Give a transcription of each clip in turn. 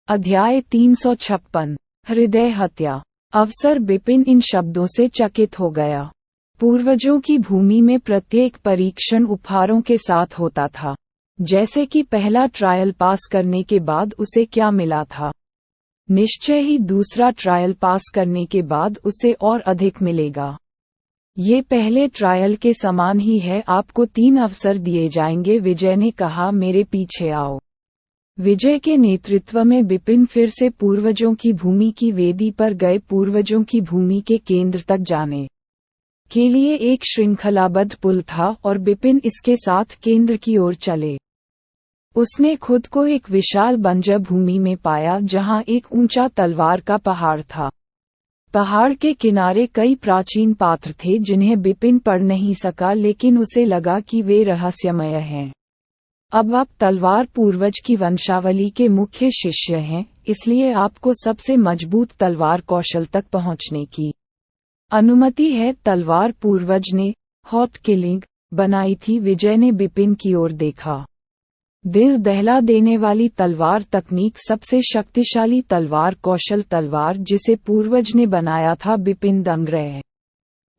अध्याय 356 हृदय हत्या। अफसर बिपिन इन शब्दों से चकित हो गया। पूर्वजों की भूमि में प्रत्येक परीक्षण उपहारों के साथ होता था, जैसे कि पहला ट्रायल पास करने के बाद उसे क्या मिला था, निश्चय ही दूसरा ट्रायल पास करने के बाद उसे और अधिक मिलेगा। ये पहले ट्रायल के समान ही है। आपको 3 अवसर दिए जाएंगे, विजय ने कहा। मेरे पीछे आओ। विजय के नेतृत्व में बिपिन फिर से पूर्वजों की भूमि की वेदी पर गए। पूर्वजों की भूमि के केंद्र तक जाने के लिए एक श्रृंखलाबद्ध पुल था और बिपिन इसके साथ केंद्र की ओर चले। उसने खुद को एक विशाल बंजर भूमि में पाया, जहां एक ऊंचा तलवार का पहाड़ था। पहाड़ के किनारे कई प्राचीन पात्र थे जिन्हें बिपिन पढ़ नहीं सका, लेकिन उसे लगा कि वे रहस्यमय हैं। अब आप तलवार पूर्वज की वंशावली के मुख्य शिष्य हैं, इसलिए आपको सबसे मजबूत तलवार कौशल तक पहुंचने की अनुमति है। तलवार पूर्वज ने हॉट किलिंग बनाई थी। विजय ने बिपिन की ओर देखा। दिल दहला देने वाली तलवार तकनीक, सबसे शक्तिशाली तलवार कौशल, तलवार जिसे पूर्वज ने बनाया था। बिपिन दंग रह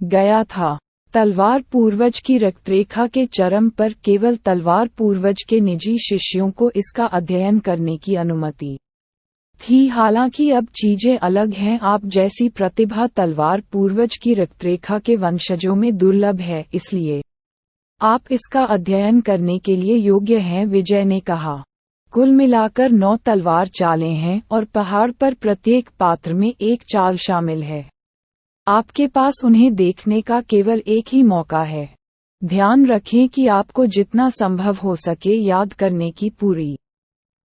गया था। तलवार पूर्वज की रक्तरेखा के चरम पर, केवल तलवार पूर्वज के निजी शिष्यों को इसका अध्ययन करने की अनुमति थी। हालांकि अब चीजें अलग हैं। आप जैसी प्रतिभा तलवार पूर्वज की रक्तरेखा के वंशजों में दुर्लभ है, इसलिए आप इसका अध्ययन करने के लिए योग्य हैं, विजय ने कहा। कुल मिलाकर 9 तलवार चालें हैं और पहाड़ पर प्रत्येक पात्र में एक चाल शामिल है। आपके पास उन्हें देखने का केवल एक ही मौका है। ध्यान रखें कि आपको जितना संभव हो सके याद करने की पूरी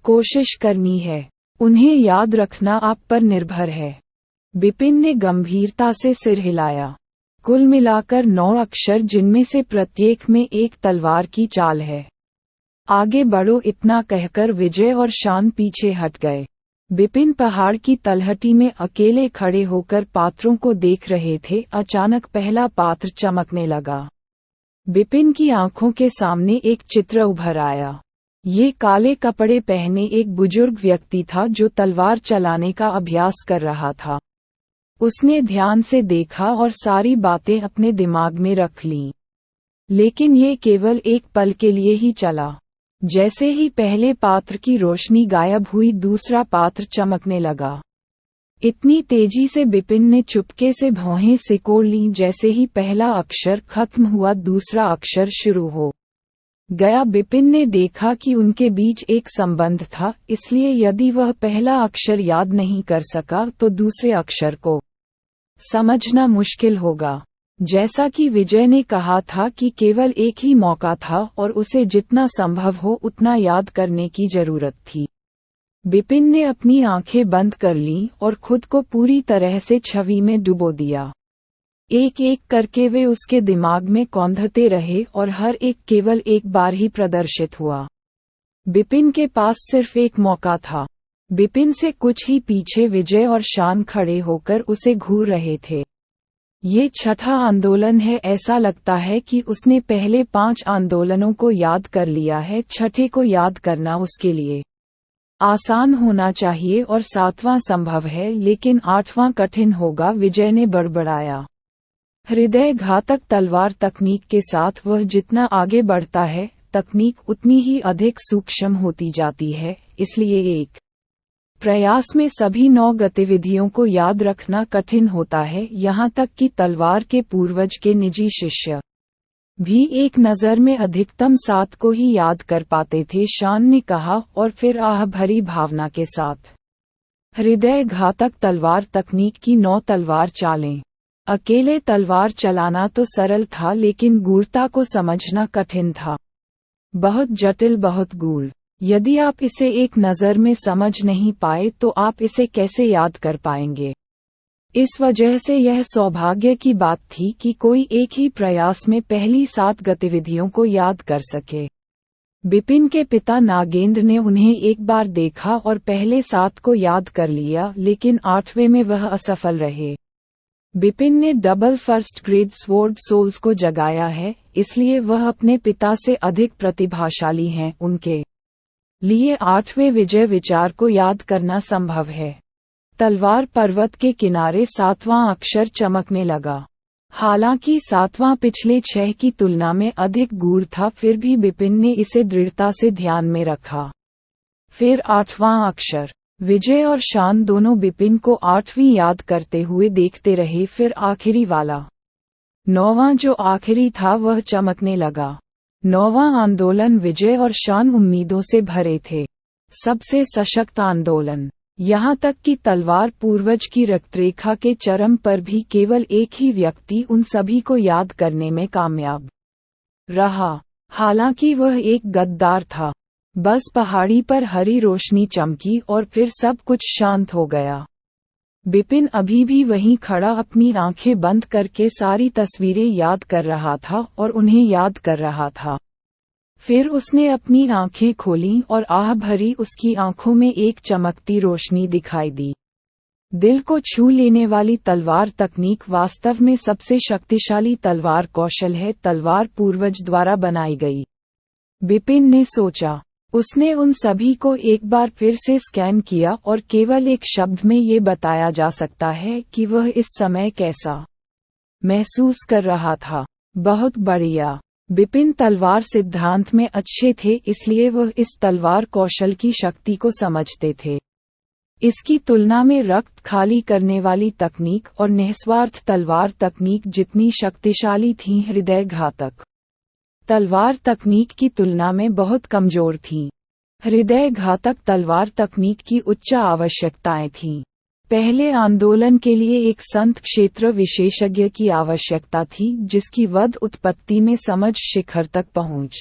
कोशिश करनी है। उन्हें याद रखना आप पर निर्भर है। बिपिन ने गंभीरता से सिर हिलाया। कुल मिलाकर 9 अक्षर, जिनमें से प्रत्येक में एक तलवार की चाल है। आगे बढ़ो। इतना कहकर विजय और शान पीछे हट गए। बिपिन पहाड़ की तलहटी में अकेले खड़े होकर पात्रों को देख रहे थे। अचानक पहला पात्र चमकने लगा। बिपिन की आंखों के सामने एक चित्र उभर आया। ये काले कपड़े पहने एक बुजुर्ग व्यक्ति था जो तलवार चलाने का अभ्यास कर रहा था। उसने ध्यान से देखा और सारी बातें अपने दिमाग में रख लीं। लेकिन ये केवल एक पल के लिए ही चला। जैसे ही पहले पात्र की रोशनी गायब हुई, दूसरा पात्र चमकने लगा। इतनी तेजी से बिपिन ने चुपके से भौहें सिकोड़ लीं। जैसे ही पहला अक्षर खत्म हुआ, दूसरा अक्षर शुरू हो गया। बिपिन ने देखा कि उनके बीच एक संबंध था, इसलिए यदि वह पहला अक्षर याद नहीं कर सका तो दूसरे अक्षर को समझना मुश्किल होगा। जैसा कि विजय ने कहा था कि केवल एक ही मौका था और उसे जितना संभव हो उतना याद करने की जरूरत थी। बिपिन ने अपनी आंखें बंद कर लीं और खुद को पूरी तरह से छवि में डुबो दिया। एक एक करके वे उसके दिमाग में कौंधते रहे और हर एक केवल एक बार ही प्रदर्शित हुआ। बिपिन के पास सिर्फ एक मौका था। बिपिन से कुछ ही पीछे विजय और शान खड़े होकर उसे घूर रहे थे। ये छठा आंदोलन है। ऐसा लगता है कि उसने पहले 5 आंदोलनों को याद कर लिया है। छठे को याद करना उसके लिए आसान होना चाहिए और 7वां संभव है, लेकिन 8वां कठिन होगा, विजय ने बड़बड़ाया। हृदय घातक तलवार तकनीक के साथ वह जितना आगे बढ़ता है, तकनीक उतनी ही अधिक सूक्ष्म होती जाती है। इसलिए एक प्रयास में सभी 9 गतिविधियों को याद रखना कठिन होता है। यहाँ तक कि तलवार के पूर्वज के निजी शिष्य भी एक नज़र में अधिकतम 7 को ही याद कर पाते थे, शान ने कहा और फिर आह भरी भावना के साथ। हृदय घातक तलवार तकनीक की 9 तलवार चालें। अकेले तलवार चलाना तो सरल था, लेकिन गूढ़ता को समझना कठिन था। बहुत जटिल, बहुत गूढ़। यदि आप इसे एक नज़र में समझ नहीं पाए तो आप इसे कैसे याद कर पाएंगे? इस वजह से यह सौभाग्य की बात थी कि कोई एक ही प्रयास में पहली 7 गतिविधियों को याद कर सके। बिपिन के पिता नागेंद्र ने उन्हें एक बार देखा और पहले 7 को याद कर लिया, लेकिन 8वें में वह असफल रहे। बिपिन ने double first grade sword souls को जगाया है, इसलिए वह अपने पिता से अधिक प्रतिभाशाली हैं। उनके लिए 8वें विजय विचार को याद करना संभव है। तलवार पर्वत के किनारे 7वां अक्षर चमकने लगा। हालांकि 7वां पिछले 6 की तुलना में अधिक गूढ़ था, फिर भी बिपिन ने इसे दृढ़ता से ध्यान में रखा। फिर 8वां अक्षर। विजय और शान दोनों बिपिन को 8वीं याद करते हुए देखते रहे। फिर आखिरी वाला 9वां जो आखिरी था वह चमकने लगा। 9वां आंदोलन विजय और शान उम्मीदों से भरे थे। सबसे सशक्त आंदोलन। यहाँ तक कि तलवार पूर्वज की रक्तरेखा के चरम पर भी केवल एक ही व्यक्ति उन सभी को याद करने में कामयाब रहा। हालांकि वह एक गद्दार था। बस पहाड़ी पर हरी रोशनी चमकी और फिर सब कुछ शांत हो गया। बिपिन अभी भी वहीं खड़ा अपनी आंखें बंद करके सारी तस्वीरें याद कर रहा था और उन्हें याद कर रहा था। फिर उसने अपनी आंखें खोलीं और आह भरी उसकी आंखों में एक चमकती रोशनी दिखाई दी। दिल को छू लेने वाली तलवार तकनीक वास्तव में सबसे शक्तिशाली तलवार कौशल है। तलवार पूर्वज द्वारा बनाई गई। बिपिन ने सोचा। उसने उन सभी को एक बार फिर से स्कैन किया और केवल एक शब्द में ये बताया जा सकता है कि वह इस समय कैसा महसूस कर रहा था। बहुत बढ़िया। बिपिन तलवार सिद्धांत में अच्छे थे, इसलिए वह इस तलवार कौशल की शक्ति को समझते थे। इसकी तुलना में रक्त खाली करने वाली तकनीक और निस्वार्थ तलवार तकनीक जितनी शक्तिशाली थी, हृदय घातक तलवार तकनीक की तुलना में बहुत कमजोर थी। हृदय घातक तलवार तकनीक की उच्च आवश्यकताएं थीं। पहले आंदोलन के लिए एक संत क्षेत्र विशेषज्ञ की आवश्यकता थी, जिसकी वध उत्पत्ति में समझ शिखर तक पहुंच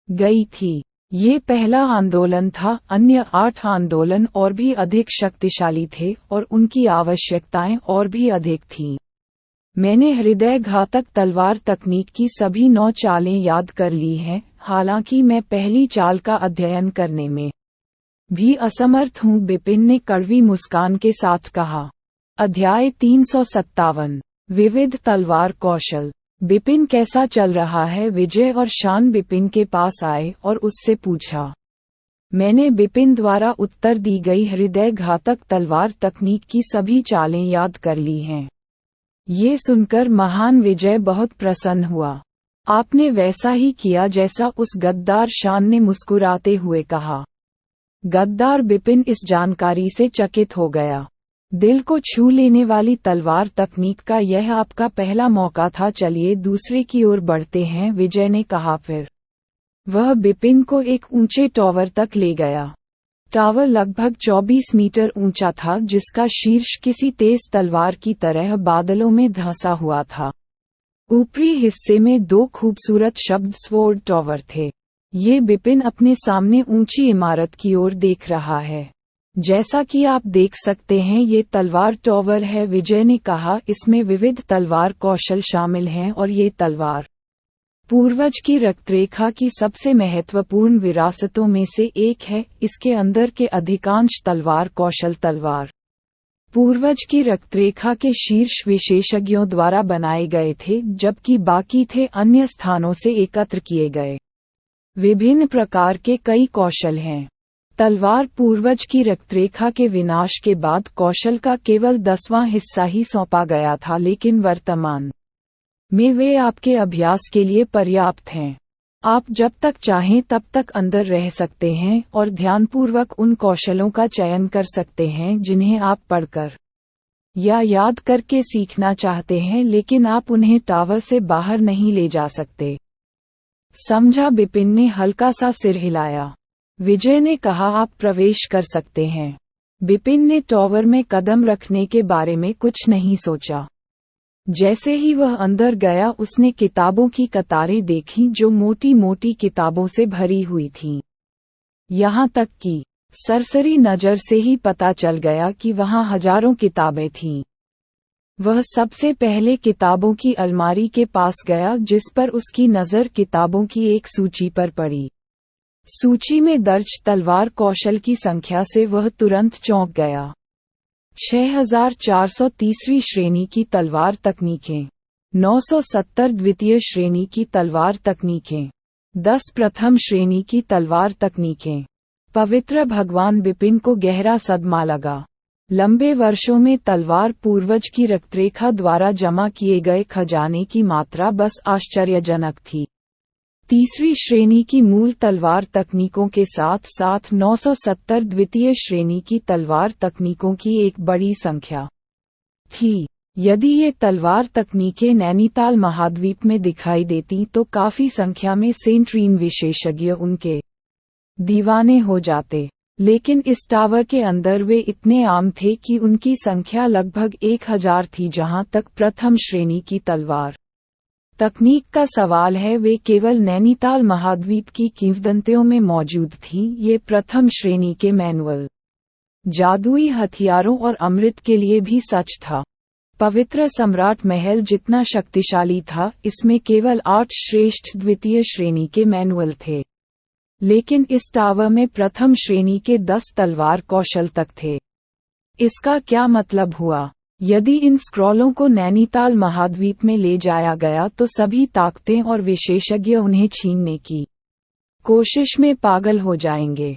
गई थी। ये पहला आंदोलन था। अन्य 8 आंदोलन और भी अधिक शक्तिशाली थे और उनकी आवश्यकताएं और भी अधिक थीं। मैंने हृदय घातक तलवार तकनीक की सभी 9 चालें याद कर ली हैं, हालांकि मैं पहली चाल का अध्ययन करने में भी असमर्थ हूँ, बिपिन ने कड़वी मुस्कान के साथ कहा। अध्याय 357 विविध तलवार कौशल। बिपिन कैसा चल रहा है? विजय और शान बिपिन के पास आए और उससे पूछा। मैंने बिपिन द्वारा उत्तर दी गई हृदय घातक तलवार तकनीक की सभी चालें याद कर ली हैं। ये सुनकर महान विजय बहुत प्रसन्न हुआ। आपने वैसा ही किया जैसा उस गद्दार, शान ने मुस्कुराते हुए कहा। गद्दार बिपिन इस जानकारी से चकित हो गया। दिल को छू लेने वाली तलवार तकनीक का यह आपका पहला मौका था। चलिए दूसरे की ओर बढ़ते हैं, विजय ने कहा। फिर वह बिपिन को एक ऊंचे टावर तक ले गया। टावर लगभग 24 मीटर ऊंचा था, जिसका शीर्ष किसी तेज तलवार की तरह बादलों में धंसा हुआ था। ऊपरी हिस्से में 2 खूबसूरत शब्द स्वॉर्ड टावर थे। ये बिपिन अपने सामने ऊंची इमारत की ओर देख रहा है। जैसा कि आप देख सकते हैं, ये तलवार टावर है, विजय ने कहा। इसमें विविध तलवार कौशल शामिल हैं और ये तलवार पूर्वज की रक्तरेखा की सबसे महत्वपूर्ण विरासतों में से एक है। इसके अंदर के अधिकांश तलवार कौशल तलवार पूर्वज की रक्तरेखा के शीर्ष विशेषज्ञों द्वारा बनाए गए थे, जबकि बाकी थे अन्य स्थानों से एकत्र किए गए। विभिन्न प्रकार के कई कौशल हैं। तलवार पूर्वज की रक्तरेखा के विनाश के बाद कौशल का केवल 10वां हिस्सा ही सौंपा गया था, लेकिन वर्तमान में वे आपके अभ्यास के लिए पर्याप्त हैं। आप जब तक चाहें तब तक अंदर रह सकते हैं और ध्यानपूर्वक उन कौशलों का चयन कर सकते हैं जिन्हें आप पढ़कर या याद करके सीखना चाहते हैं, लेकिन आप उन्हें टावर से बाहर नहीं ले जा सकते। समझा? बिपिन ने हल्का सा सिर हिलाया। विजय ने कहा, आप प्रवेश कर सकते हैं। बिपिन ने टावर में कदम रखने के बारे में कुछ नहीं सोचा। जैसे ही वह अंदर गया, उसने किताबों की कतारें देखीं जो मोटी मोटी किताबों से भरी हुई थीं। यहाँ तक कि सरसरी नज़र से ही पता चल गया कि वहाँ हजारों किताबें थीं। वह सबसे पहले किताबों की अलमारी के पास गया, जिस पर उसकी नज़र किताबों की एक सूची पर पड़ी। सूची में दर्ज तलवार कौशल की संख्या से वह तुरंत चौंक गया। 6430वीं श्रेणी की तलवार तकनीकें, 970 द्वितीय श्रेणी की तलवार तकनीकें, 10 प्रथम श्रेणी की तलवार तकनीकें, पवित्र भगवान बिपिन को गहरा सदमा लगा। लंबे वर्षों में तलवार पूर्वज की रक्तरेखा द्वारा जमा किए गए खजाने की मात्रा बस आश्चर्यजनक थी। तीसरी श्रेणी की मूल तलवार तकनीकों के साथ साथ 970 द्वितीय श्रेणी की तलवार तकनीकों की एक बड़ी संख्या थी। यदि ये तलवार तकनीकें नैनीताल महाद्वीप में दिखाई देती तो काफी संख्या में सेंट रीम विशेषज्ञ उनके दीवाने हो जाते, लेकिन इस टावर के अंदर वे इतने आम थे कि उनकी संख्या लगभग 1000 थी। जहां तक प्रथम श्रेणी की तलवार तकनीक का सवाल है, वे केवल नैनीताल महाद्वीप की किंवदंतियों में मौजूद थीं। ये प्रथम श्रेणी के मैनुअल जादुई हथियारों और अमृत के लिए भी सच था। पवित्र सम्राट महल जितना शक्तिशाली था, इसमें केवल 8 श्रेष्ठ द्वितीय श्रेणी के मैनुअल थे, लेकिन इस टावर में प्रथम श्रेणी के 10 तलवार कौशल तक थे। इसका क्या मतलब हुआ? यदि इन स्क्रॉलों को नैनीताल महाद्वीप में ले जाया गया तो सभी ताकतें और विशेषज्ञ उन्हें छीनने की कोशिश में पागल हो जाएंगे।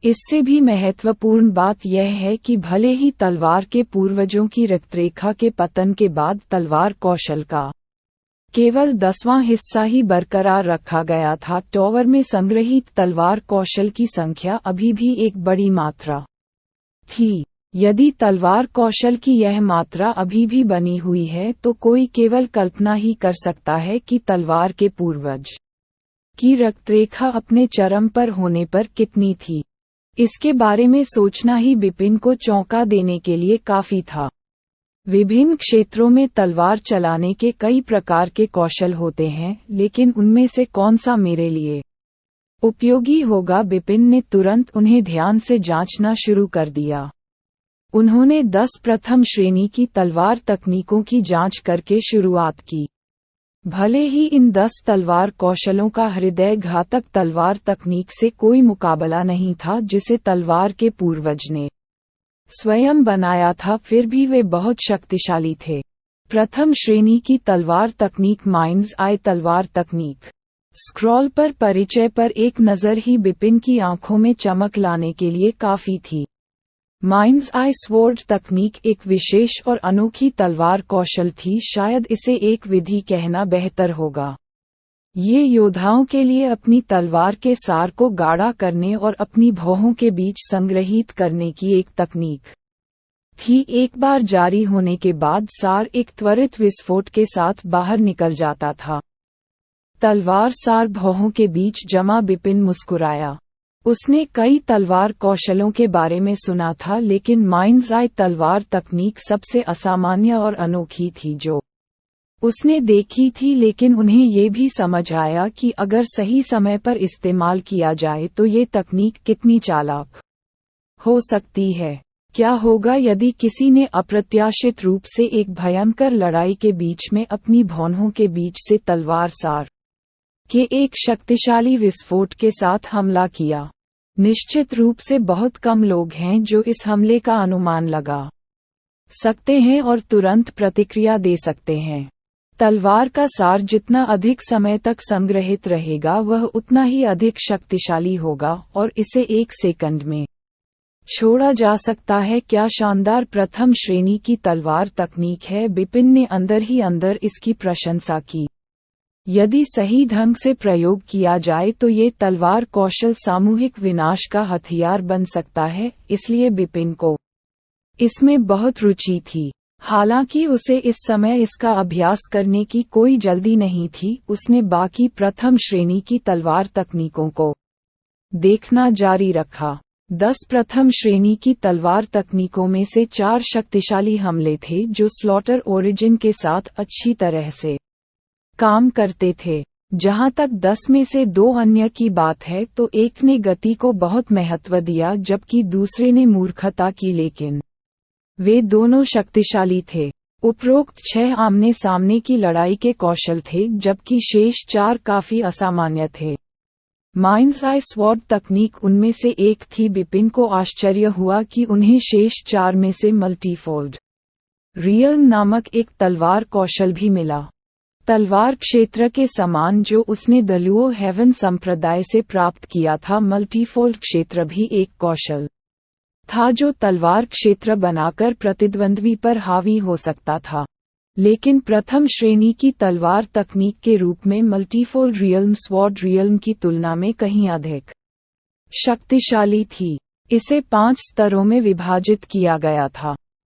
इससे भी महत्वपूर्ण बात यह है कि भले ही तलवार के पूर्वजों की रक्तरेखा के पतन के बाद तलवार कौशल का केवल 10वां हिस्सा ही बरकरार रखा गया था, टावर में संग्रहित तलवार कौशल की संख्या अभी भी एक बड़ी मात्रा थी। यदि तलवार कौशल की यह मात्रा अभी भी बनी हुई है तो कोई केवल कल्पना ही कर सकता है कि तलवार के पूर्वज की रक्तरेखा अपने चरम पर होने पर कितनी थी। इसके बारे में सोचना ही बिपिन को चौंका देने के लिए काफी था। विभिन्न क्षेत्रों में तलवार चलाने के कई प्रकार के कौशल होते हैं, लेकिन उनमें से कौन सा मेरे लिए उपयोगी होगा? बिपिन ने तुरंत उन्हें ध्यान से जांचना शुरू कर दिया। उन्होंने 10 प्रथम श्रेणी की तलवार तकनीकों की जांच करके शुरुआत की। भले ही इन 10 तलवार कौशलों का हृदय घातक तलवार तकनीक से कोई मुकाबला नहीं था जिसे तलवार के पूर्वज ने स्वयं बनाया था, फिर भी वे बहुत शक्तिशाली थे। प्रथम श्रेणी की तलवार तकनीक माइंड्स आई तलवार तकनीक। स्क्रॉल पर परिचय पर एक नज़र ही बिपिन की आंखों में चमक लाने के लिए काफी थी। माइंड्स आई स्वॉर्ड तकनीक एक विशेष और अनोखी तलवार कौशल थी, शायद इसे एक विधि कहना बेहतर होगा। ये योद्धाओं के लिए अपनी तलवार के सार को गाढ़ा करने और अपनी भौहों के बीच संग्रहित करने की एक तकनीक थी। एक बार जारी होने के बाद सार एक त्वरित विस्फोट के साथ बाहर निकल जाता था। तलवार सार भौहों के बीच जमा। बिपिन मुस्कुराया। उसने कई तलवार कौशलों के बारे में सुना था, लेकिन माइंड्स आई तलवार तकनीक सबसे असामान्य और अनोखी थी जो उसने देखी थी। लेकिन उन्हें ये भी समझ आया कि अगर सही समय पर इस्तेमाल किया जाए तो ये तकनीक कितनी चालाक हो सकती है। क्या होगा यदि किसी ने अप्रत्याशित रूप से एक भयंकर लड़ाई के बीच में अपनी भौहों के बीच से तलवार सार के एक शक्तिशाली विस्फोट के साथ हमला किया? निश्चित रूप से बहुत कम लोग हैं जो इस हमले का अनुमान लगा सकते हैं और तुरंत प्रतिक्रिया दे सकते हैं। तलवार का सार जितना अधिक समय तक संग्रहित रहेगा वह उतना ही अधिक शक्तिशाली होगा और इसे 1 सेकंड में छोड़ा जा सकता है। क्या शानदार प्रथम श्रेणी की तलवार तकनीक है। बिपिन ने अंदर ही अंदर इसकी प्रशंसा की। यदि सही ढंग से प्रयोग किया जाए तो ये तलवार कौशल सामूहिक विनाश का हथियार बन सकता है, इसलिए बिपिन को इसमें बहुत रुचि थी। हालांकि उसे इस समय इसका अभ्यास करने की कोई जल्दी नहीं थी। उसने बाकी प्रथम श्रेणी की तलवार तकनीकों को देखना जारी रखा। 10 प्रथम श्रेणी की तलवार तकनीकों में से 4 शक्तिशाली हमले थे जो स्लॉटर ओरिजिन के साथ अच्छी तरह से काम करते थे। जहां तक 10 में से 2 अन्य की बात है तो एक ने गति को बहुत महत्व दिया जबकि दूसरे ने मूर्खता की, लेकिन वे दोनों शक्तिशाली थे। उपरोक्त 6 आमने सामने की लड़ाई के कौशल थे जबकि शेष 4 काफी असामान्य थे। माइंड्स आई स्वॉर्ड तकनीक उनमें से एक थी। बिपिन को आश्चर्य हुआ कि उन्हें शेष 4 में से मल्टीफोल्ड रियल नामक एक तलवार कौशल भी मिला। तलवार क्षेत्र के समान जो उसने दलुओ हेवन संप्रदाय से प्राप्त किया था, मल्टीफोल्ड क्षेत्र भी एक कौशल था जो तलवार क्षेत्र बनाकर प्रतिद्वंद्वी पर हावी हो सकता था, लेकिन प्रथम श्रेणी की तलवार तकनीक के रूप में मल्टीफोल्ड रियल्म स्वॉर्ड रियल्म की तुलना में कहीं अधिक शक्तिशाली थी। इसे 5 स्तरों में विभाजित किया गया था।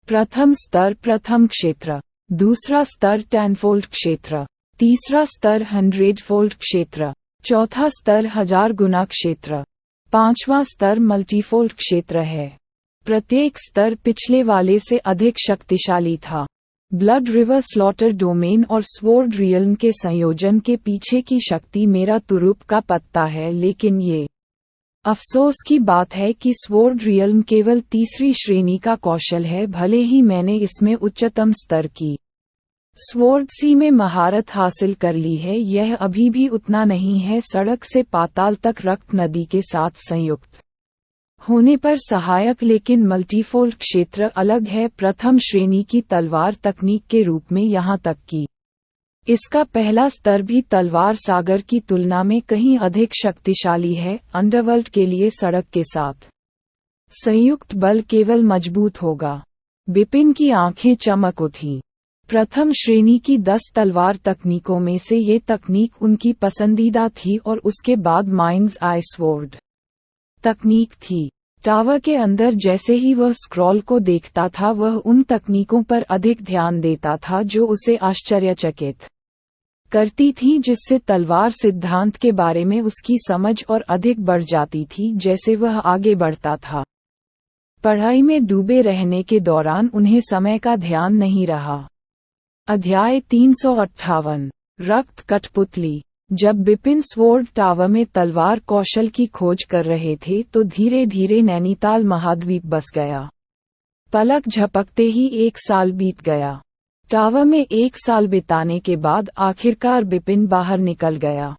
प्रथम स्तर प्रथम क्षेत्र, दूसरा स्तर 10-फोल्ड क्षेत्र, तीसरा स्तर 100-फोल्ड क्षेत्र, चौथा स्तर 1000 गुना क्षेत्र, पांचवा स्तर मल्टीफोल्ड क्षेत्र है। प्रत्येक स्तर पिछले वाले से अधिक शक्तिशाली था। ब्लड रिवर स्लॉटर डोमेन और स्वॉर्ड रियल्म के संयोजन के पीछे की शक्ति मेरा तुरुप का पत्ता है, लेकिन ये अफसोस की बात है कि स्वॉर्ड रियल्म केवल तीसरी श्रेणी का कौशल है, भले ही मैंने इसमें उच्चतम स्तर की स्वॉर्ड सी में महारत हासिल कर ली है, यह अभी भी उतना नहीं है सड़क से पाताल तक रक्त नदी के साथ संयुक्त होने पर सहायक, लेकिन मल्टीफोल्ड क्षेत्र अलग है प्रथम श्रेणी की तलवार तकनीक के रूप में, यहाँ तक कि इसका पहला स्तर भी तलवार सागर की तुलना में कहीं अधिक शक्तिशाली है। अंडरवर्ल्ड के लिए सड़क के साथ संयुक्त बल केवल मजबूत होगा। बिपिन की आंखें चमक उठी। प्रथम श्रेणी की 10 तलवार तकनीकों में से ये तकनीक उनकी पसंदीदा थी और उसके बाद माइंड्स आई स्वॉर्ड तकनीक थी। टावर के अंदर जैसे ही वह स्क्रॉल को देखता था, वह उन तकनीकों पर अधिक ध्यान देता था जो उसे आश्चर्यचकित करती थी, जिससे तलवार सिद्धांत के बारे में उसकी समझ और अधिक बढ़ जाती थी जैसे वह आगे बढ़ता था। पढ़ाई में डूबे रहने के दौरान उन्हें समय का ध्यान नहीं रहा। अध्याय 358 रक्त कठपुतली। जब बिपिन स्वॉर्ड टावर में तलवार कौशल की खोज कर रहे थे तो धीरे धीरे नैनीताल महाद्वीप बस गया। पलक झपकते ही 1 साल बीत गया। टावर में 1 साल बिताने के बाद आखिरकार बिपिन बाहर निकल गया।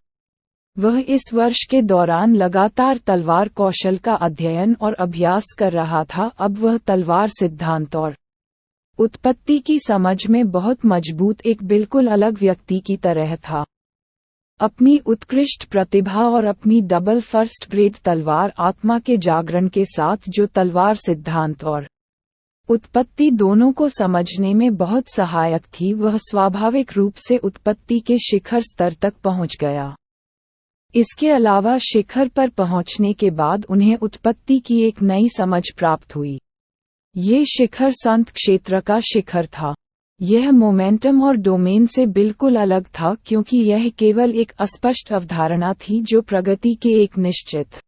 वह इस वर्ष के दौरान लगातार तलवार कौशल का अध्ययन और अभ्यास कर रहा था। अब वह तलवार सिद्धांत और उत्पत्ति की समझ में बहुत मजबूत एक बिल्कुल अलग व्यक्ति की तरह था। अपनी उत्कृष्ट प्रतिभा और अपनी डबल फर्स्ट ग्रेड तलवार आत्मा के जागरण के साथ, जो तलवार सिद्धांत और उत्पत्ति दोनों को समझने में बहुत सहायक थी, वह स्वाभाविक रूप से उत्पत्ति के शिखर स्तर तक पहुंच गया। इसके अलावा शिखर पर पहुंचने के बाद उन्हें उत्पत्ति की एक नई समझ प्राप्त हुई। ये शिखर संत क्षेत्र का शिखर था। यह मोमेंटम और डोमेन से बिल्कुल अलग था, क्योंकि यह केवल एक अस्पष्ट अवधारणा थी जो प्रगति के एक निश्चित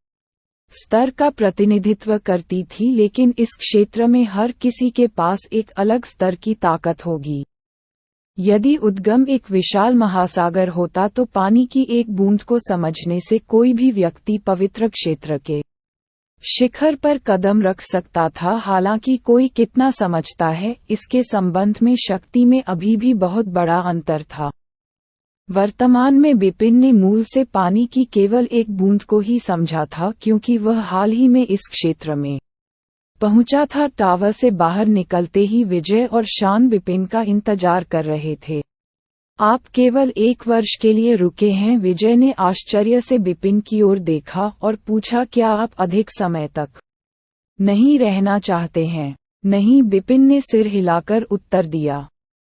स्तर का प्रतिनिधित्व करती थी, लेकिन इस क्षेत्र में हर किसी के पास एक अलग स्तर की ताकत होगी। यदि उद्गम एक विशाल महासागर होता तो पानी की एक बूंद को समझने से कोई भी व्यक्ति पवित्र क्षेत्र के शिखर पर कदम रख सकता था। हालांकि कोई कितना समझता है, इसके संबंध में शक्ति में अभी भी बहुत बड़ा अंतर था। वर्तमान में बिपिन ने मूल से पानी की केवल एक बूंद को ही समझा था, क्योंकि वह हाल ही में इस क्षेत्र में पहुंचा था। टावर से बाहर निकलते ही विजय और शान बिपिन का इंतजार कर रहे थे। आप केवल 1 वर्ष के लिए रुके हैं? विजय ने आश्चर्य से बिपिन की ओर देखा और पूछा, क्या आप अधिक समय तक नहीं रहना चाहते हैं? नहीं, बिपिन ने सिर हिलाकर उत्तर दिया।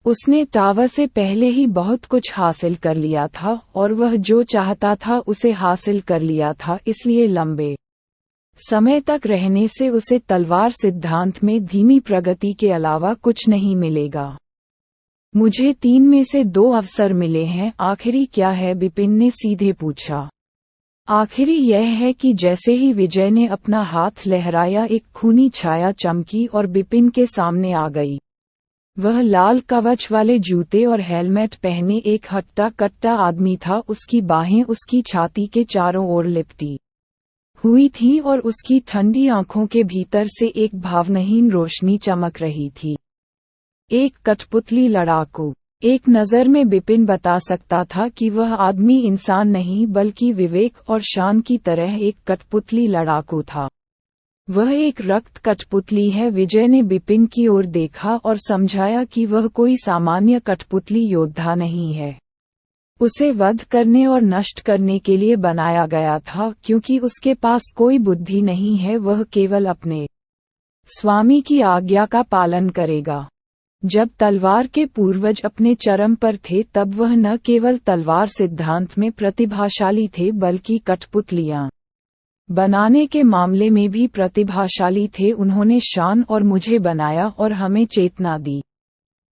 उसने टावर से पहले ही बहुत कुछ हासिल कर लिया था और वह जो चाहता था उसे हासिल कर लिया था, इसलिए लंबे समय तक रहने से उसे तलवार सिद्धांत में धीमी प्रगति के अलावा कुछ नहीं मिलेगा। मुझे 3 में से 2 अवसर मिले हैं, आखिरी क्या है? बिपिन ने सीधे पूछा। आखिरी यह है कि जैसे ही विजय ने अपना हाथ लहराया, एक खूनी छाया चमकी और बिपिन के सामने आ गई। वह लाल कवच वाले जूते और हेलमेट पहने एक हट्टा कट्टा आदमी था। उसकी बाहें उसकी छाती के चारों ओर लिपटी हुई थीं और उसकी ठंडी आंखों के भीतर से एक भावनाहीन रोशनी चमक रही थी। एक कठपुतली लड़ाकू। एक नज़र में बिपिन बता सकता था कि वह आदमी इंसान नहीं बल्कि विवेक और शान की तरह एक कठपुतली लड़ाकू था। वह एक रक्त कठपुतली है। विजय ने बिपिन की ओर देखा और समझाया कि वह कोई सामान्य कठपुतली योद्धा नहीं है। उसे वध करने और नष्ट करने के लिए बनाया गया था, क्योंकि उसके पास कोई बुद्धि नहीं है, वह केवल अपने स्वामी की आज्ञा का पालन करेगा। जब तलवार के पूर्वज अपने चरम पर थे तब वह न केवल तलवार सिद्धांत में प्रतिभाशाली थे बल्कि कठपुतलियां बनाने के मामले में भी प्रतिभाशाली थे। उन्होंने शान और मुझे बनाया और हमें चेतना दी।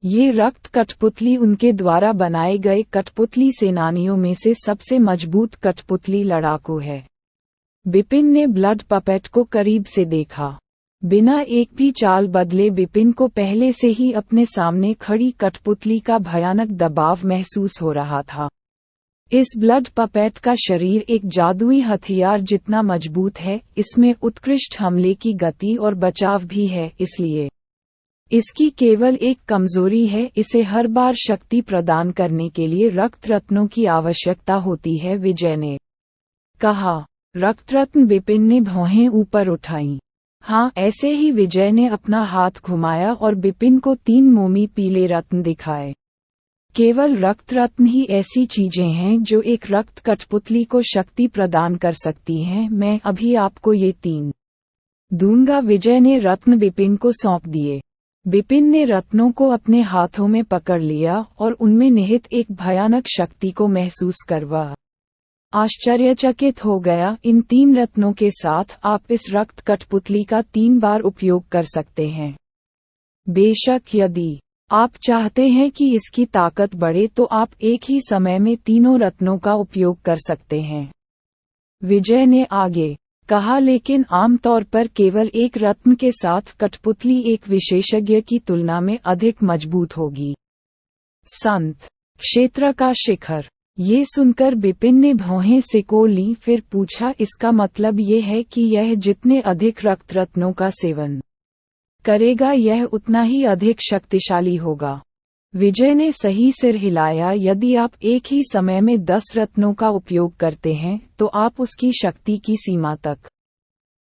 ये रक्त कठपुतली उनके द्वारा बनाए गए कठपुतली सेनानियों में से सबसे मजबूत कठपुतली लड़ाकू है। बिपिन ने ब्लड पपेट को करीब से देखा। बिना एक भी चाल बदले बिपिन को पहले से ही अपने सामने खड़ी कठपुतली का भयानक दबाव महसूस हो रहा था। इस ब्लड पपेट का शरीर एक जादुई हथियार जितना मजबूत है, इसमें उत्कृष्ट हमले की गति और बचाव भी है, इसलिए इसकी केवल एक कमजोरी है, इसे हर बार शक्ति प्रदान करने के लिए रक्त रत्नों की आवश्यकता होती है, विजय ने कहा। रक्तरत्न? बिपिन ने भौहें ऊपर उठाईं। हाँ, ऐसे ही विजय ने अपना हाथ घुमाया और बिपिन को 3 मोमी पीले रत्न दिखाए। केवल रक्त रत्न ही ऐसी चीजें हैं जो एक रक्त कठपुतली को शक्ति प्रदान कर सकती हैं। मैं अभी आपको ये 3 दूंगा। विजय ने रत्न बिपिन को सौंप दिए। बिपिन ने रत्नों को अपने हाथों में पकड़ लिया और उनमें निहित एक भयानक शक्ति को महसूस करवा आश्चर्यचकित हो गया। इन 3 रत्नों के साथ आप इस रक्त कठपुतली का 3 बार उपयोग कर सकते हैं। बेशक, यदि आप चाहते हैं कि इसकी ताकत बढ़े तो आप एक ही समय में तीनों रत्नों का उपयोग कर सकते हैं, विजय ने आगे कहा। लेकिन आमतौर पर केवल एक रत्न के साथ कठपुतली एक विशेषज्ञ की तुलना में अधिक मजबूत होगी। संत क्षेत्र का शिखर। ये सुनकर बिपिन ने भौहें सिकोड़ ली, फिर पूछा, इसका मतलब ये है कि यह जितने अधिक रक्त रत्नों का सेवन करेगा यह उतना ही अधिक शक्तिशाली होगा। विजय ने सही सिर हिलाया। यदि आप एक ही समय में 10 रत्नों का उपयोग करते हैं तो आप उसकी शक्ति की सीमा तक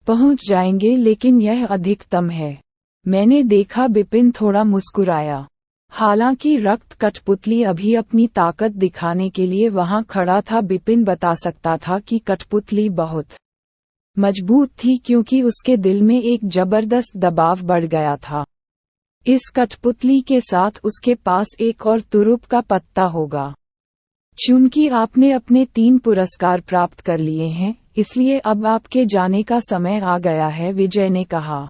पहुंच जाएंगे, लेकिन यह अधिकतम है। मैंने देखा। बिपिन थोड़ा मुस्कुराया। हालांकि रक्त कठपुतली अभी अपनी ताकत दिखाने के लिए वहां खड़ा था। बिपिन बता सकता था कि कठपुतली बहुत मजबूत थी, क्योंकि उसके दिल में एक जबरदस्त दबाव बढ़ गया था। इस कठपुतली के साथ उसके पास एक और तुरुप का पत्ता होगा। चूंकि आपने अपने 3 पुरस्कार प्राप्त कर लिए हैं, इसलिए अब आपके जाने का समय आ गया है, विजय ने कहा।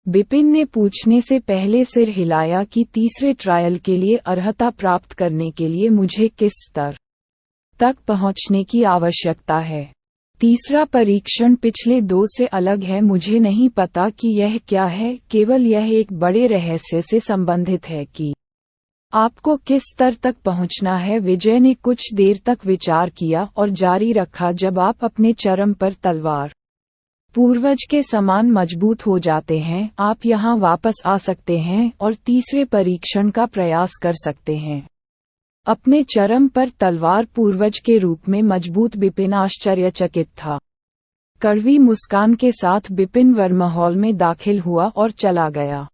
बिपिन ने पूछने से पहले सिर हिलाया कि तीसरे ट्रायल के लिए अर्हता प्राप्त करने के लिए मुझे किस स्तर तक पहुंचने की आवश्यकता है। तीसरा परीक्षण पिछले 2 से अलग है। मुझे नहीं पता कि यह क्या है, केवल यह एक बड़े रहस्य से संबंधित है कि आपको किस स्तर तक पहुंचना है। विजय ने कुछ देर तक विचार किया और जारी रखा, जब आप अपने चरम पर तलवार पूर्वज के समान मजबूत हो जाते हैं, आप यहां वापस आ सकते हैं और तीसरे परीक्षण का प्रयास कर सकते हैं। अपने चरम पर तलवार पूर्वज के रूप में मजबूत बिपिन आश्चर्यचकित था। कड़वी मुस्कान के साथ बिपिन वर्महॉल में दाखिल हुआ और चला गया।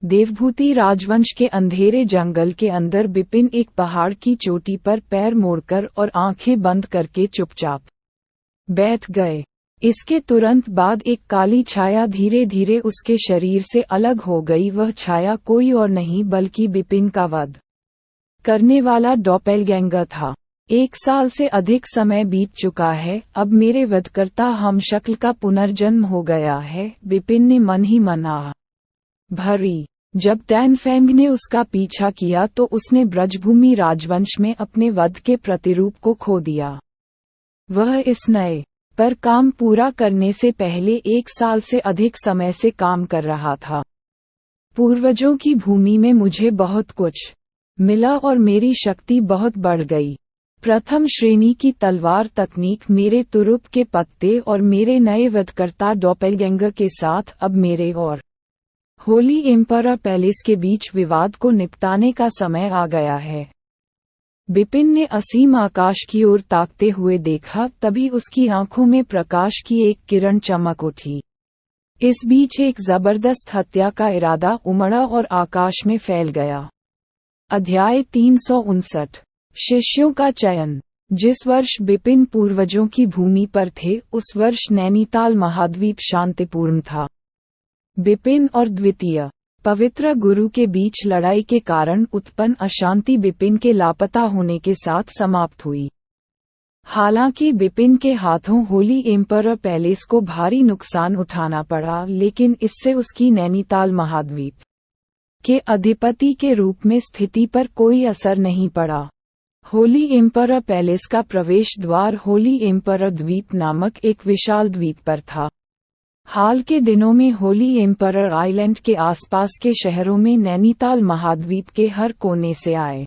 देवभूति राजवंश के अंधेरे जंगल के अंदर बिपिन एक पहाड़ की चोटी पर पैर मोड़कर और आंखें बंद करके चुपचाप बैठ गए। इसके तुरंत बाद एक काली छाया धीरे धीरे उसके शरीर से अलग हो गई। वह छाया कोई और नहीं बल्कि बिपिन का वध करने वाला डॉपेलगैंगर था। 1 साल से अधिक समय बीत चुका है। अब मेरे वधकर्ता हमशक्ल का पुनर्जन्म हो गया है, बिपिन ने मन ही मन आह भरी। जब टैनफैंग ने उसका पीछा किया तो उसने ब्रजभूमि राजवंश में अपने वध के प्रतिरूप को खो दिया। वह इस नए पर काम पूरा करने से पहले 1 साल से अधिक समय से काम कर रहा था। पूर्वजों की भूमि में मुझे बहुत कुछ मिला और मेरी शक्ति बहुत बढ़ गई। प्रथम श्रेणी की तलवार तकनीक, मेरे तुरुप के पत्ते और मेरे नए वधकर्ता डॉपेलगैंगर के साथ अब मेरे और होली एम्परर पैलेस के बीच विवाद को निपटाने का समय आ गया है। बिपिन ने असीम आकाश की ओर ताकते हुए देखा, तभी उसकी आंखों में प्रकाश की एक किरण चमक उठी। इस बीच एक जबरदस्त हत्या का इरादा उमड़ा और आकाश में फैल गया। अध्याय 359। शिष्यों का चयन। जिस वर्ष बिपिन पूर्वजों की भूमि पर थे उस वर्ष नैनीताल महाद्वीप शांतिपूर्ण था। बिपिन और द्वितीय पवित्र गुरु के बीच लड़ाई के कारण उत्पन्न अशांति बिपिन के लापता होने के साथ समाप्त हुई। हालांकि बिपिन के हाथों होली एम्परर पैलेस को भारी नुकसान उठाना पड़ा, लेकिन इससे उसकी नैनीताल महाद्वीप के अधिपति के रूप में स्थिति पर कोई असर नहीं पड़ा। होली एम्परर पैलेस का प्रवेश द्वार होली एम्परर द्वीप नामक एक विशाल द्वीप पर था। हाल के दिनों में होली एम्परर आइलैंड के आसपास के शहरों में नैनीताल महाद्वीप के हर कोने से आए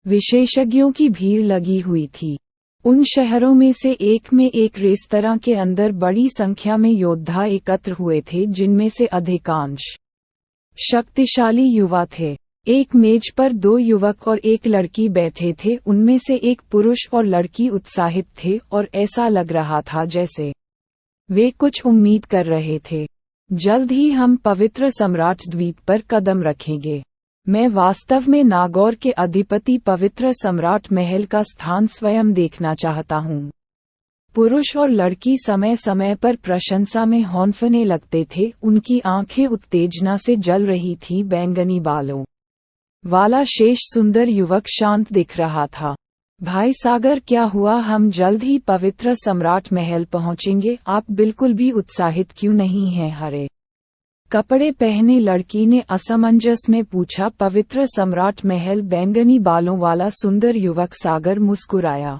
विशेषज्ञों की भीड़ लगी हुई थी। उन शहरों में से एक में एक रेस्तरां के अंदर बड़ी संख्या में योद्धा एकत्र हुए थे, जिनमें से अधिकांश शक्तिशाली युवा थे। एक मेज पर 2 युवक और एक लड़की बैठे थे। उनमें से एक पुरुष और लड़की उत्साहित थे और ऐसा लग रहा था जैसे वे कुछ उम्मीद कर रहे थे। जल्द ही हम पवित्र सम्राट द्वीप पर कदम रखेंगे। मैं वास्तव में नागौर के अधिपति पवित्र सम्राट महल का स्थान स्वयं देखना चाहता हूँ। पुरुष और लड़की समय समय पर प्रशंसा में हौंफने लगते थे। उनकी आंखें उत्तेजना से जल रही थीं। बैंगनी बालों वाला शेष सुंदर युवक शांत दिख रहा था। भाई सागर, क्या हुआ? हम जल्द ही पवित्र सम्राट महल पहुंचेंगे। आप बिल्कुल भी उत्साहित क्यों नहीं हैं? हरे कपड़े पहने लड़की ने असमंजस में पूछा। पवित्र सम्राट महल? बैंगनी बालों वाला सुंदर युवक सागर मुस्कुराया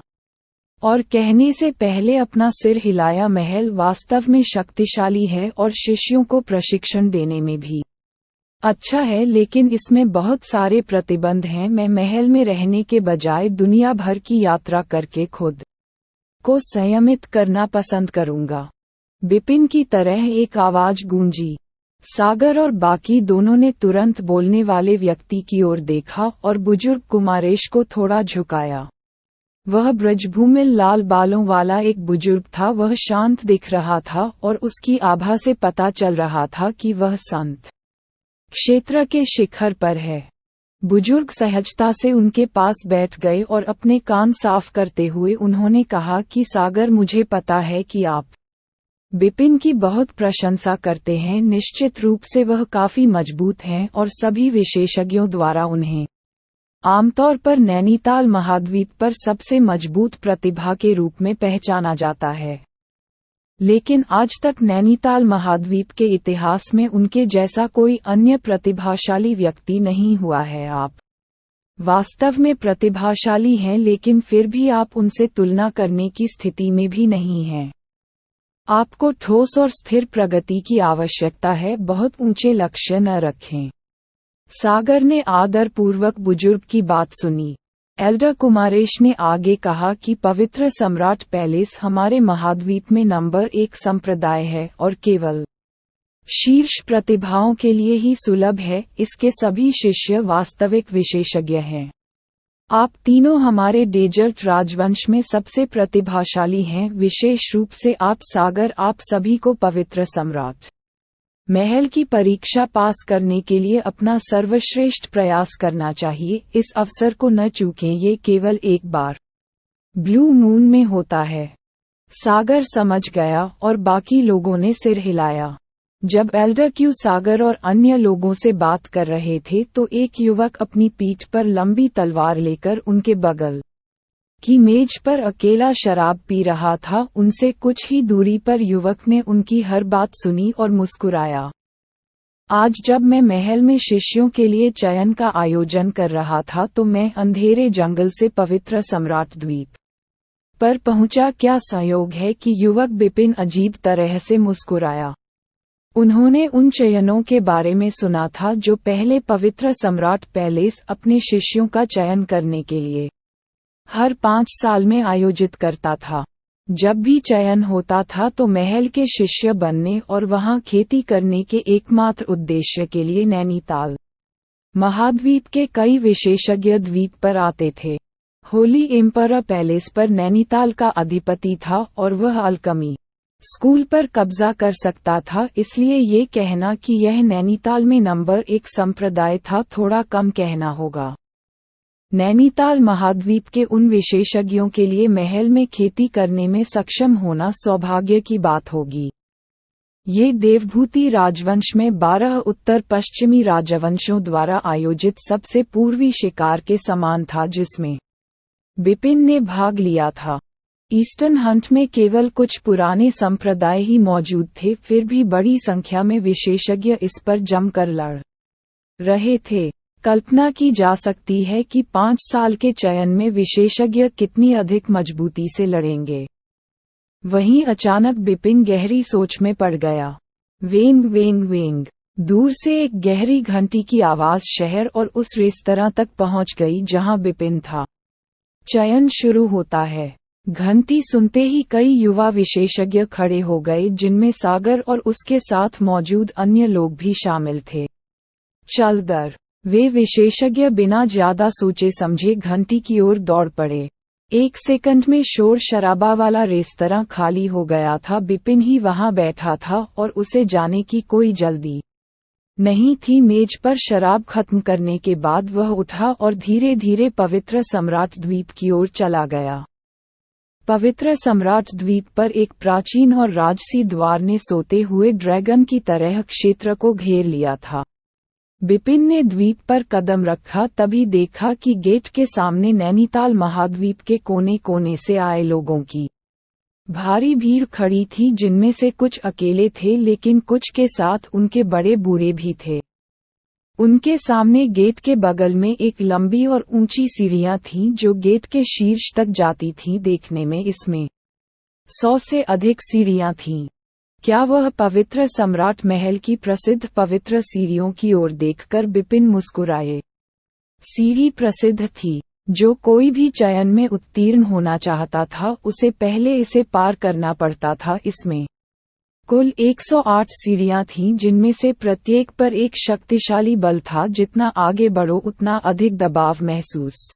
और कहने से पहले अपना सिर हिलाया। महल वास्तव में शक्तिशाली है और शिष्यों को प्रशिक्षण देने में भी अच्छा है, लेकिन इसमें बहुत सारे प्रतिबंध हैं। मैं महल में रहने के बजाय दुनिया भर की यात्रा करके खुद को संयमित करना पसंद करूंगा। बिपिन की तरह एक आवाज गूंजी। सागर और बाकी दोनों ने तुरंत बोलने वाले व्यक्ति की ओर देखा और बुजुर्ग कुमारेश को थोड़ा झुकाया। वह ब्रजभूमिल लाल बालों वाला एक बुजुर्ग था। वह शांत दिख रहा था और उसकी आभा से पता चल रहा था कि वह संत क्षेत्र के शिखर पर है। बुजुर्ग सहजता से उनके पास बैठ गए और अपने कान साफ करते हुए उन्होंने कहा कि सागर, मुझे पता है कि आप बिपिन की बहुत प्रशंसा करते हैं। निश्चित रूप से वह काफी मजबूत हैं और सभी विशेषज्ञों द्वारा उन्हें आमतौर पर नैनीताल महाद्वीप पर सबसे मजबूत प्रतिभा के रूप में पहचाना जाता है। लेकिन आज तक नैनीताल महाद्वीप के इतिहास में उनके जैसा कोई अन्य प्रतिभाशाली व्यक्ति नहीं हुआ है। आप वास्तव में प्रतिभाशाली हैं, लेकिन फिर भी आप उनसे तुलना करने की स्थिति में भी नहीं हैं। आपको ठोस और स्थिर प्रगति की आवश्यकता है। बहुत ऊंचे लक्ष्य न रखें। सागर ने आदरपूर्वक बुजुर्ग की बात सुनी। एल्डर कुमारेश ने आगे कहा कि पवित्र सम्राट पैलेस हमारे महाद्वीप में नंबर 1 संप्रदाय है और केवल शीर्ष प्रतिभाओं के लिए ही सुलभ है। इसके सभी शिष्य वास्तविक विशेषज्ञ हैं। आप तीनों हमारे डेजर्ट राजवंश में सबसे प्रतिभाशाली हैं। विशेष रूप से आप सागर, आप सभी को पवित्र सम्राट महल की परीक्षा पास करने के लिए अपना सर्वश्रेष्ठ प्रयास करना चाहिए। इस अवसर को न चूकें। ये केवल एक बार ब्लू मून में होता है। सागर समझ गया और बाकी लोगों ने सिर हिलाया। जब एल्डर क्यू सागर और अन्य लोगों से बात कर रहे थे तो एक युवक अपनी पीठ पर लंबी तलवार लेकर उनके बगल की मेज पर अकेला शराब पी रहा था। उनसे कुछ ही दूरी पर युवक ने उनकी हर बात सुनी और मुस्कुराया। आज जब मैं महल में शिष्यों के लिए चयन का आयोजन कर रहा था तो मैं अंधेरे जंगल से पवित्र सम्राट द्वीप पर पहुंचा। क्या संयोग है कि युवक बिपिन अजीब तरह से मुस्कुराया। उन्होंने उन चयनों के बारे में सुना था जो पहले पवित्र सम्राट पैलेस अपने शिष्यों का चयन करने के लिए हर 5 साल में आयोजित करता था। जब भी चयन होता था तो महल के शिष्य बनने और वहां खेती करने के एकमात्र उद्देश्य के लिए नैनीताल महाद्वीप के कई विशेषज्ञ द्वीप पर आते थे। होली एम्परर पैलेस पर नैनीताल का अधिपति था और वह अल्कमी स्कूल पर कब्जा कर सकता था। इसलिए ये कहना कि यह नैनीताल में नंबर 1 संप्रदाय था थोड़ा कम कहना होगा। नैनीताल महाद्वीप के उन विशेषज्ञों के लिए महल में खेती करने में सक्षम होना सौभाग्य की बात होगी। ये देवभूति राजवंश में 12 उत्तर पश्चिमी राजवंशों द्वारा आयोजित सबसे पूर्वी शिकार के समान था जिसमें बिपिन ने भाग लिया था। ईस्टर्न हंट में केवल कुछ पुराने संप्रदाय ही मौजूद थे, फिर भी बड़ी संख्या में विशेषज्ञ इस पर जमकर लड़ रहे थे। कल्पना की जा सकती है कि 5 साल के चयन में विशेषज्ञ कितनी अधिक मजबूती से लड़ेंगे। वहीं अचानक बिपिन गहरी सोच में पड़ गया। वेंग वेंग वेंग। दूर से एक गहरी घंटी की आवाज शहर और उस रेस्तरां तक पहुंच गई जहां बिपिन था। चयन शुरू होता है। घंटी सुनते ही कई युवा विशेषज्ञ खड़े हो गए, जिनमें सागर और उसके साथ मौजूद अन्य लोग भी शामिल थे। चल दर। वे विशेषज्ञ बिना ज्यादा सोचे समझे घंटी की ओर दौड़ पड़े। 1 सेकंड में शोर शराबा वाला रेस्तरां खाली हो गया था। बिपिन ही वहां बैठा था और उसे जाने की कोई जल्दी नहीं थी। मेज पर शराब खत्म करने के बाद वह उठा और धीरे धीरे पवित्र सम्राट द्वीप की ओर चला गया। पवित्र सम्राट द्वीप पर एक प्राचीन और राजसी द्वार ने सोते हुए ड्रैगन की तरह क्षेत्र को घेर लिया था। बिपिन ने द्वीप पर कदम रखा, तभी देखा कि गेट के सामने नैनीताल महाद्वीप के कोने कोने से आए लोगों की भारी भीड़ खड़ी थी, जिनमें से कुछ अकेले थे लेकिन कुछ के साथ उनके बड़े बूढ़े भी थे। उनके सामने गेट के बगल में एक लंबी और ऊंची सीढ़ियां थीं जो गेट के शीर्ष तक जाती थीं। देखने में इसमें 100 से अधिक सीढ़ियां थीं। क्या वह पवित्र सम्राट महल की प्रसिद्ध पवित्र सीढ़ियों की ओर देखकर बिपिन मुस्कुराए। सीढ़ी प्रसिद्ध थी। जो कोई भी चयन में उत्तीर्ण होना चाहता था उसे पहले इसे पार करना पड़ता था। इसमें कुल 108 सीढ़ियां थीं, जिनमें से प्रत्येक पर एक शक्तिशाली बल था। जितना आगे बढ़ो उतना अधिक दबाव महसूस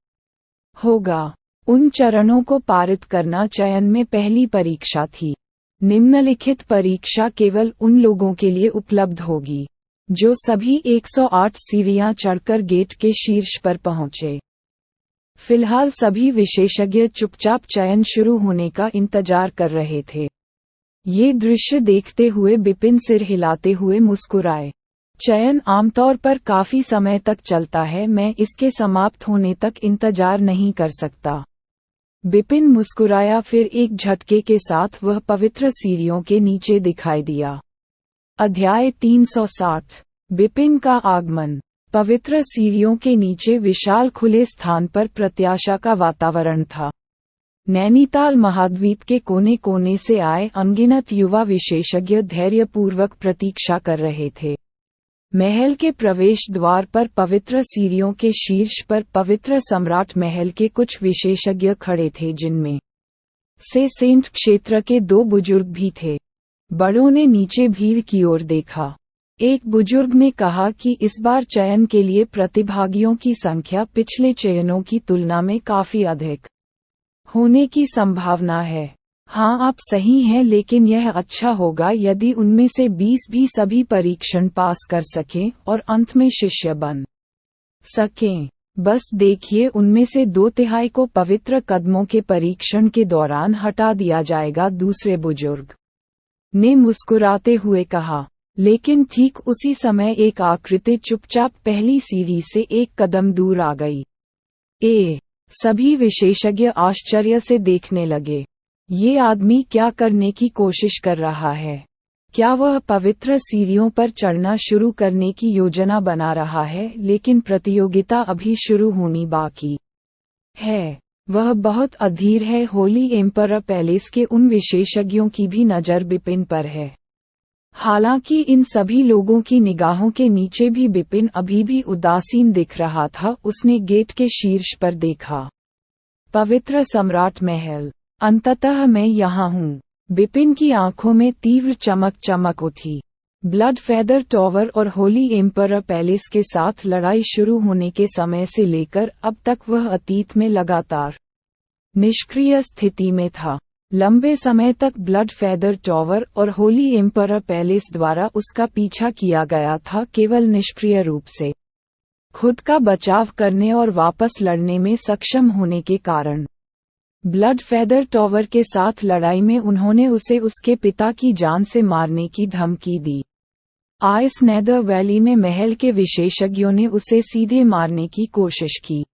होगा। उन चरणों को पारित करना चयन में पहली परीक्षा थी। निम्नलिखित परीक्षा केवल उन लोगों के लिए उपलब्ध होगी जो सभी 108 सीढ़ियां चढ़कर गेट के शीर्ष पर पहुंचे। फिलहाल सभी विशेषज्ञ चुपचाप चयन शुरू होने का इंतजार कर रहे थे। ये दृश्य देखते हुए बिपिन सिर हिलाते हुए मुस्कुराए। चयन आमतौर पर काफी समय तक चलता है, मैं इसके समाप्त होने तक इंतजार नहीं कर सकता। बिपिन मुस्कुराया, फिर एक झटके के साथ वह पवित्र सीढ़ियों के नीचे दिखाई दिया। अध्याय 360। बिपिन का आगमन। पवित्र सीढ़ियों के नीचे विशाल खुले स्थान पर प्रत्याशा का वातावरण था। नैनीताल महाद्वीप के कोने कोने से आए अनगिनत युवा विशेषज्ञ धैर्यपूर्वक प्रतीक्षा कर रहे थे। महल के प्रवेश द्वार पर पवित्र सीढ़ियों के शीर्ष पर पवित्र सम्राट महल के कुछ विशेषज्ञ खड़े थे, जिनमें से सेंट क्षेत्र के 2 बुजुर्ग भी थे। बड़ों ने नीचे भीड़ की ओर देखा। एक बुजुर्ग ने कहा कि इस बार चयन के लिए प्रतिभागियों की संख्या पिछले चयनों की तुलना में काफी अधिक होने की संभावना है। हाँ, आप सही हैं, लेकिन यह अच्छा होगा यदि उनमें से 20 भी सभी परीक्षण पास कर सकें और अंत में शिष्य बन सकें। बस देखिए, उनमें से 2/3 को पवित्र कदमों के परीक्षण के दौरान हटा दिया जाएगा, दूसरे बुजुर्ग ने मुस्कुराते हुए कहा। लेकिन ठीक उसी समय एक आकृति चुपचाप पहली सीढ़ी से एक कदम दूर आ गई। सभी विशेषज्ञ आश्चर्य से देखने लगे। ये आदमी क्या करने की कोशिश कर रहा है? क्या वह पवित्र सीढ़ियों पर चढ़ना शुरू करने की योजना बना रहा है? लेकिन प्रतियोगिता अभी शुरू होनी बाकी है। वह बहुत अधीर है। होली एम्परर पैलेस के उन विशेषज्ञों की भी नज़र बिपिन पर है। हालांकि इन सभी लोगों की निगाहों के नीचे भी बिपिन अभी भी उदासीन दिख रहा था। उसने गेट के शीर्ष पर देखा। पवित्र सम्राट महल। अंततः मैं यहाँ हूँ। बिपिन की आंखों में तीव्र चमक चमक उठी। ब्लड फेदर टॉवर और होली एम्परर पैलेस के साथ लड़ाई शुरू होने के समय से लेकर अब तक वह अतीत में लगातार निष्क्रिय स्थिति में था। लंबे समय तक ब्लड फेदर टॉवर और होली एम्परर पैलेस द्वारा उसका पीछा किया गया था, केवल निष्क्रिय रूप से। खुद का बचाव करने और वापस लड़ने में सक्षम होने के कारण। ब्लड फेदर टॉवर के साथ लड़ाई में उन्होंने उसे उसके पिता की जान से मारने की धमकी दी। आइस नेदर वैली में महल के विशेषज्ञों ने उसे सीधे मारने की कोशिश की।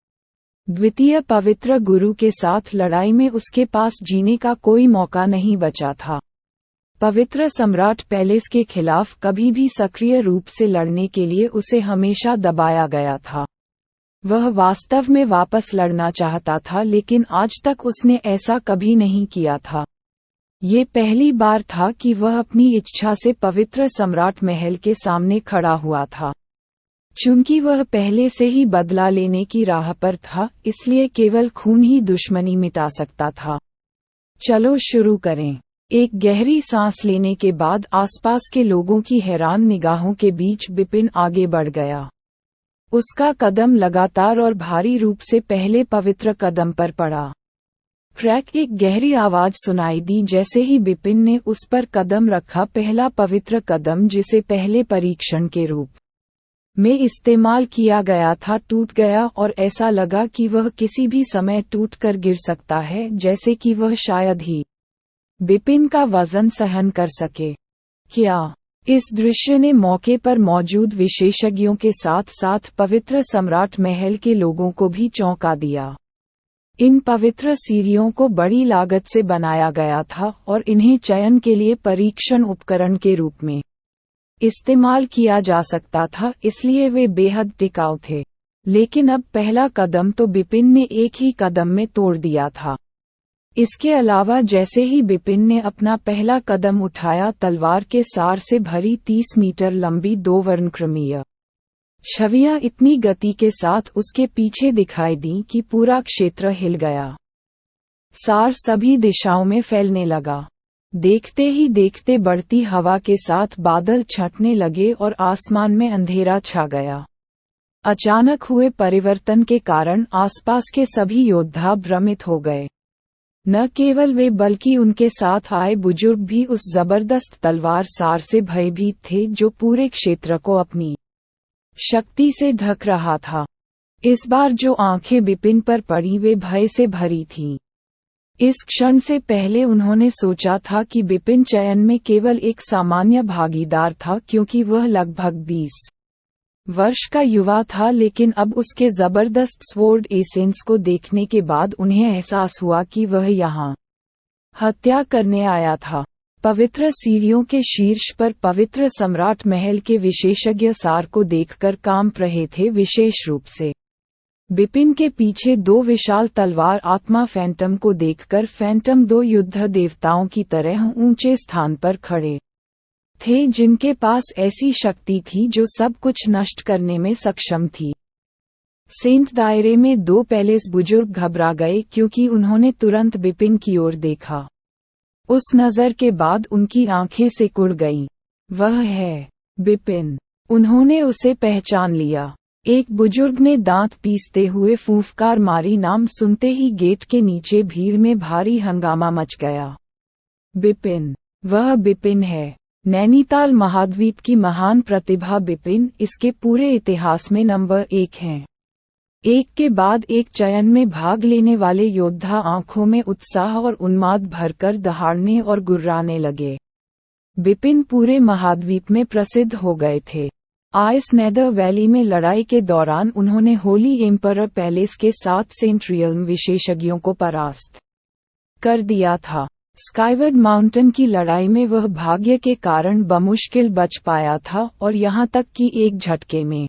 द्वितीय पवित्र गुरु के साथ लड़ाई में उसके पास जीने का कोई मौका नहीं बचा था। पवित्र सम्राट पैलेस के खिलाफ कभी भी सक्रिय रूप से लड़ने के लिए उसे हमेशा दबाया गया था। वह वास्तव में वापस लड़ना चाहता था, लेकिन आज तक उसने ऐसा कभी नहीं किया था। ये पहली बार था कि वह अपनी इच्छा से पवित्र सम्राट महल के सामने खड़ा हुआ था। चूंकि वह पहले से ही बदला लेने की राह पर था, इसलिए केवल खून ही दुश्मनी मिटा सकता था। चलो शुरू करें। एक गहरी सांस लेने के बाद आसपास के लोगों की हैरान निगाहों के बीच बिपिन आगे बढ़ गया। उसका कदम लगातार और भारी रूप से पहले पवित्र कदम पर पड़ा। क्रैक, एक गहरी आवाज सुनाई दी जैसे ही बिपिन ने उस पर कदम रखा। पहला पवित्र कदम, जिसे पहले परीक्षण के रूप में इस्तेमाल किया गया था, टूट गया और ऐसा लगा कि वह किसी भी समय टूटकर गिर सकता है, जैसे कि वह शायद ही बिपिन का वजन सहन कर सके। क्या इस दृश्य ने मौके पर मौजूद विशेषज्ञों के साथ साथ पवित्र सम्राट महल के लोगों को भी चौंका दिया। इन पवित्र सीढ़ियों को बड़ी लागत से बनाया गया था और इन्हें चयन के लिए परीक्षण उपकरण के रूप में इस्तेमाल किया जा सकता था, इसलिए वे बेहद टिकाऊ थे। लेकिन अब पहला कदम तो बिपिन ने एक ही कदम में तोड़ दिया था। इसके अलावा जैसे ही बिपिन ने अपना पहला कदम उठाया, तलवार के सार से भरी 30 मीटर लंबी 2 वर्णक्रमीय छवियां इतनी गति के साथ उसके पीछे दिखाई दी कि पूरा क्षेत्र हिल गया। सार सभी दिशाओं में फैलने लगा। देखते ही देखते बढ़ती हवा के साथ बादल छंटने लगे और आसमान में अंधेरा छा गया। अचानक हुए परिवर्तन के कारण आसपास के सभी योद्धा भ्रमित हो गए। न केवल वे बल्कि उनके साथ आए बुजुर्ग भी उस जबरदस्त तलवार सार से भयभीत थे, जो पूरे क्षेत्र को अपनी शक्ति से ढक रहा था। इस बार जो आंखें बिपिन पर पड़ी वे भय से भरी थीं। इस क्षण से पहले उन्होंने सोचा था कि बिपिन चयन में केवल एक सामान्य भागीदार था, क्योंकि वह लगभग 20 वर्ष का युवा था, लेकिन अब उसके जबरदस्त स्वॉर्ड एसेंस को देखने के बाद उन्हें एहसास हुआ कि वह यहाँ हत्या करने आया था। पवित्र सीढ़ियों के शीर्ष पर पवित्र सम्राट महल के विशेषज्ञ सार को देखकर कांप रहे थे, विशेष रूप से बिपिन के पीछे 2 विशाल तलवार आत्मा फैंटम को देखकर। फैंटम 2 युद्ध देवताओं की तरह ऊंचे स्थान पर खड़े थे, जिनके पास ऐसी शक्ति थी जो सब कुछ नष्ट करने में सक्षम थी। सेंट दायरे में 2 पैलेस बुजुर्ग घबरा गए, क्योंकि उन्होंने तुरंत बिपिन की ओर देखा। उस नजर के बाद उनकी आंखें सिकुड़ गईं। वह है बिपिन। उन्होंने उसे पहचान लिया। एक बुजुर्ग ने दांत पीसते हुए फूंफकार मारी। नाम सुनते ही गेट के नीचे भीड़ में भारी हंगामा मच गया। बिपिन, वह बिपिन है। नैनीताल महाद्वीप की महान प्रतिभा बिपिन इसके पूरे इतिहास में नंबर 1 हैं। एक के बाद एक चयन में भाग लेने वाले योद्धा आंखों में उत्साह और उन्माद भरकर दहाड़ने और गुर्राने लगे। बिपिन पूरे महाद्वीप में प्रसिद्ध हो गए थे। आइस नेदर वैली में लड़ाई के दौरान उन्होंने होली एम्परर पैलेस के 7 सेंट रियल्म विशेषज्ञों को परास्त कर दिया था। स्काईवर्ड माउंटेन की लड़ाई में वह भाग्य के कारण बमुश्किल बच पाया था और यहां तक कि एक झटके में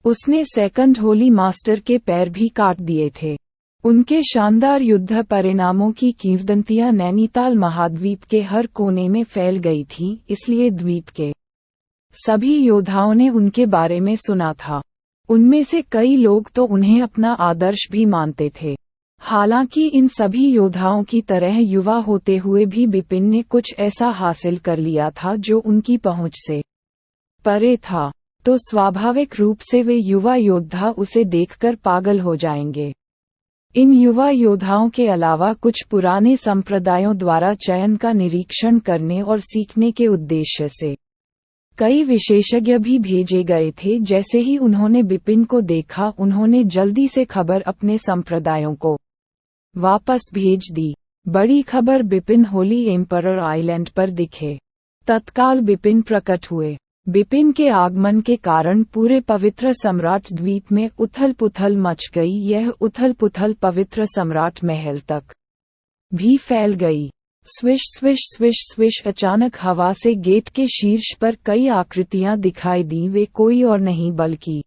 उसने सेकंड होली मास्टर के पैर भी काट दिए थे। उनके शानदार युद्ध परिणामों की किंवदंतियां नैनीताल महाद्वीप के हर कोने में फैल गई थीं, इसलिए द्वीप के सभी योद्धाओं ने उनके बारे में सुना था। उनमें से कई लोग तो उन्हें अपना आदर्श भी मानते थे। हालांकि इन सभी योद्धाओं की तरह युवा होते हुए भी बिपिन ने कुछ ऐसा हासिल कर लिया था जो उनकी पहुंच से परे था, तो स्वाभाविक रूप से वे युवा योद्धा उसे देखकर पागल हो जाएंगे। इन युवा योद्धाओं के अलावा कुछ पुराने संप्रदायों द्वारा चयन का निरीक्षण करने और सीखने के उद्देश्य से कई विशेषज्ञ भी भेजे गए थे। जैसे ही उन्होंने बिपिन को देखा, उन्होंने जल्दी से खबर अपने संप्रदायों को वापस भेज दी। बड़ी खबर, बिपिन होली एम्परर आइलैंड पर दिखे। तत्काल बिपिन प्रकट हुए। बिपिन के आगमन के कारण पूरे पवित्र सम्राट द्वीप में उथल-पुथल मच गई। यह उथल-पुथल पवित्र सम्राट महल तक भी फैल गई। स्विश स्विश स्विश स्विश, अचानक हवा से गेट के शीर्ष पर कई आकृतियां दिखाई दी। वे कोई और नहीं बल्कि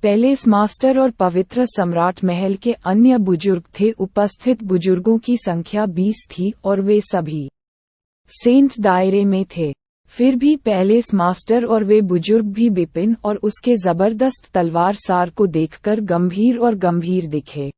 पैलेस मास्टर और पवित्र सम्राट महल के अन्य बुजुर्ग थे। उपस्थित बुजुर्गों की संख्या 20 थी और वे सभी सेंट दायरे में थे। फिर भी पैलेस मास्टर और वे बुजुर्ग भी बिपिन और उसके जबरदस्त तलवार सार को देखकर गंभीर और गंभीर दिखे।